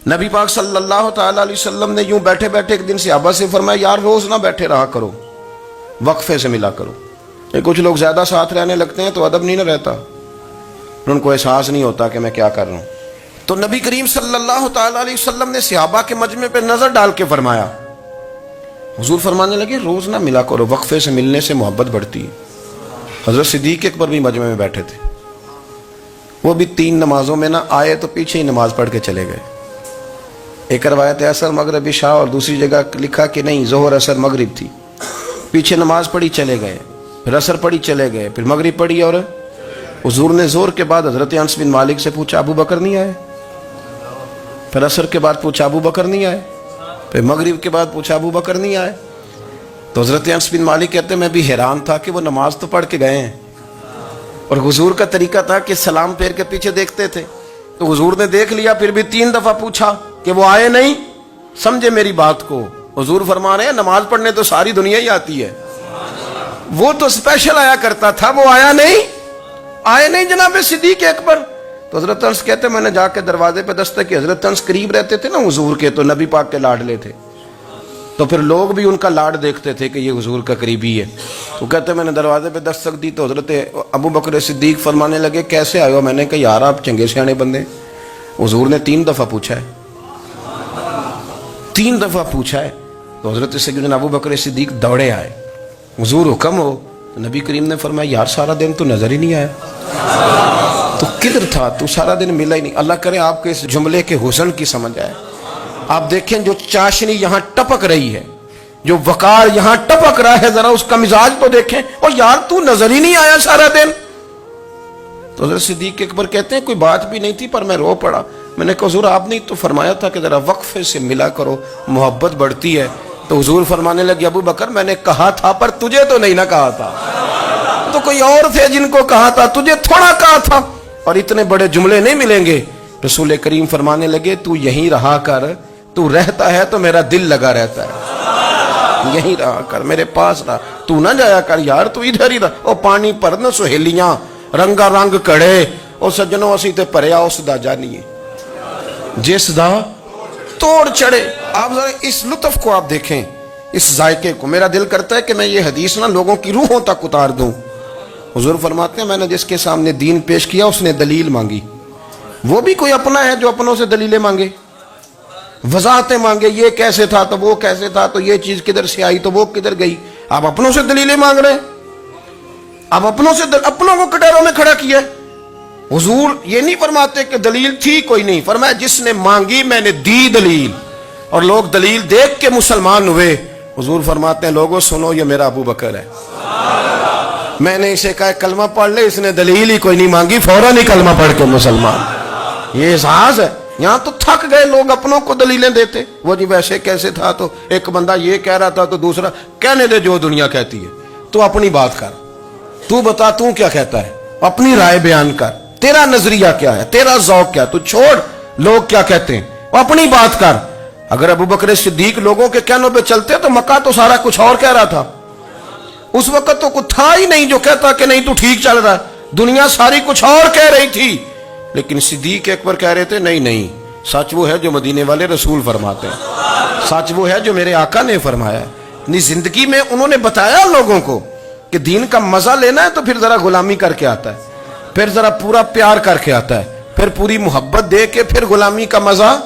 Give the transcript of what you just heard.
نبی پاک صلی اللہ تعالی علیہ وسلم نے یوں بیٹھے بیٹھے ایک دن صحابہ سے فرمایا یار روز نہ بیٹھے رہا کرو، وقفے سے ملا کرو۔ یہ کچھ لوگ زیادہ ساتھ رہنے لگتے ہیں تو ادب نہیں نہ رہتا، ان کو احساس نہیں ہوتا کہ میں کیا کر رہا ہوں۔ تو نبی کریم صلی اللہ تعالی علیہ وسلم نے صحابہ کے مجمع پہ نظر ڈال کے فرمایا، حضور فرمانے لگے روز نہ ملا کرو، وقفے سے ملنے سے محبت بڑھتی ہے۔ حضرت صدیق اکبر بھی مجمع میں بیٹھے تھے، وہ بھی 3 نمازوں میں نہ آئے تو پیچھے ہی نماز پڑھ کے چلے گئے۔ ایک روایت ہے عصر مغرب عشاء، اور دوسری جگہ لکھا کہ نہیں ظہر عصر مغرب تھی، پیچھے نماز پڑھی چلے گئے، پھر عصر پڑھی چلے گئے، پھر مغرب پڑھی، اور حضور نے ظہر کے بعد حضرت انس بن مالک سے پوچھا ابو بکر نہیں آئے؟ پھر عصر کے بعد پوچھا ابو بکر نہیں آئے؟ پھر مغرب کے بعد پوچھا ابو بکر نہیں آئے؟ تو حضرت انس بن مالک کہتے ہیں میں بھی حیران تھا کہ وہ نماز تو پڑھ کے گئے ہیں، اور حضور کا طریقہ تھا کہ سلام پھیر کے پیچھے دیکھتے تھے، تو حضور نے دیکھ لیا، پھر بھی 3 دفعہ پوچھا کہ وہ آئے نہیں؟ سمجھے میری بات کو؟ حضور فرما رہے ہیں نماز پڑھنے تو ساری دنیا ہی آتی ہے، وہ تو اسپیشل آیا کرتا تھا، وہ آیا نہیں؟ آئے نہیں جناب صدیق اکبر؟ تو حضرت انس کہتے ہیں میں نے جا کے دروازے پہ دستک کی، حضرت انس قریب رہتے تھے نا حضور کے، تو نبی پاک کے لاڈلے تھے، تو پھر لوگ بھی ان کا لاڈ دیکھتے تھے کہ یہ حضور کا قریبی ہے۔ تو کہتے ہیں میں نے دروازے پہ دستک دی تو حضرت ابو بکر صدیق فرمانے لگے کیسے آئے ہو؟ میں نے کہا یار آپ چنگے سیانے بندے، حضور نے 3 دفعہ پوچھا ہے، 3 دفعہ پوچھا ہے۔ تو حضرت سیدنا ابو بکر صدیق دوڑے آئے، حضور حکم ہو؟ تو نبی کریم نے فرمایا یار سارا دن تو نظر ہی نہیں آیا، تو کدھر تھا تو؟ سارا دن ملا ہی نہیں۔ اللہ کرے آپ کے اس جملے کے حسن کی سمجھ آئے۔ آپ دیکھیں جو چاشنی یہاں ٹپک رہی ہے، جو وقار یہاں ٹپک رہا ہے، ذرا اس کا مزاج تو دیکھیں، اور یار تو نظر ہی نہیں آیا سارا دن۔ تو حضرت صدیق اکبر کہتے ہیں کوئی بات بھی نہیں تھی پر میں رو پڑا۔ میں نے کہا حضور آپ نے تو فرمایا تھا کہ ذرا وقفے سے ملا کرو، محبت بڑھتی ہے۔ تو حضور فرمانے لگے ابو بکر میں نے کہا تھا پر تجھے تو نہیں نہ کہا تھا، تو کوئی اور تھے جن کو کہا تھا، تجھے تھوڑا کہا تھا، اور اتنے بڑے جملے نہیں ملیں گے۔ رسول کریم فرمانے لگے تو یہیں رہا کر، تو رہتا ہے تو میرا دل لگا رہتا ہے، یہیں رہا کر، میرے پاس رہا، تو نہ جایا کر یار، تو ادھر ہی رہا۔ او پانی پر نہ سہیلیاں رنگا رنگ کڑے، او سجنوں اسی تے پریا اس دا جانیے جس دا توڑ چڑھے۔ آپ ذرا اس لطف کو آپ دیکھیں، اس ذائقے کو۔ میرا دل کرتا ہے کہ میں یہ حدیث نہ لوگوں کی روحوں تک اتار دوں۔ حضور فرماتے ہیں میں نے جس کے سامنے دین پیش کیا اس نے دلیل مانگی، وہ بھی کوئی اپنا ہے جو اپنوں سے دلیلیں مانگے، وضاحتیں مانگے، یہ کیسے تھا تو وہ کیسے تھا، تو یہ چیز کدھر سے آئی تو وہ کدھر گئی۔ آپ اپنوں سے دلیلیں مانگ رہے ہیں، آپ اپنوں سے اپنوں کو کٹوروں میں کھڑا کیا ہے۔ حضور یہ نہیں فرماتے کہ دلیل تھی کوئی نہیں، فرمایا جس نے مانگی میں نے دی دلیل، اور لوگ دلیل دیکھ کے مسلمان ہوئے۔ حضور فرماتے ہیں لوگوں سنو یہ میرا ابو بکر ہے، میں نے اسے کہا کلمہ پڑھ لے، اس نے دلیل ہی کوئی نہیں مانگی، فوراً ہی کلمہ پڑھ کے مسلمان۔ یہ احساس ہے۔ یہاں تو تھک گئے لوگ اپنوں کو دلیلیں دیتے، وہ جی ویسے کیسے تھا، تو ایک بندہ یہ کہہ رہا تھا تو دوسرا کہنے دے جو دنیا کہتی ہے، تو اپنی بات کر، تو بتا تو کیا کہتا ہے، اپنی رائے بیان کر، تیرا نظریہ کیا ہے، تیرا ذوق کیا، تو چھوڑ لوگ کیا کہتے ہیں، اپنی بات کر۔ اگر ابو بکر صدیق لوگوں کے کہنوں پہ چلتے تو مکہ تو سارا کچھ اور کہہ رہا تھا، اس وقت تو کوئی تھا ہی نہیں جو کہتا کہ نہیں تو ٹھیک چل رہا ہے، دنیا ساری کچھ اور کہہ رہی تھی، لیکن صدیق اکبر کہہ رہے تھے نہیں نہیں، سچ وہ ہے جو مدینے والے رسول فرماتے ہیں، سچ وہ ہے جو میرے آقا نے فرمایا ہے۔ اپنی زندگی میں انہوں نے بتایا لوگوں کو کہ دین کا مزہ لینا ہے تو پھر ذرا غلامی کر کے آتا ہے، پھر ذرا پورا پیار کر کے آتا ہے، پھر پوری محبت دے کے پھر غلامی کا مزہ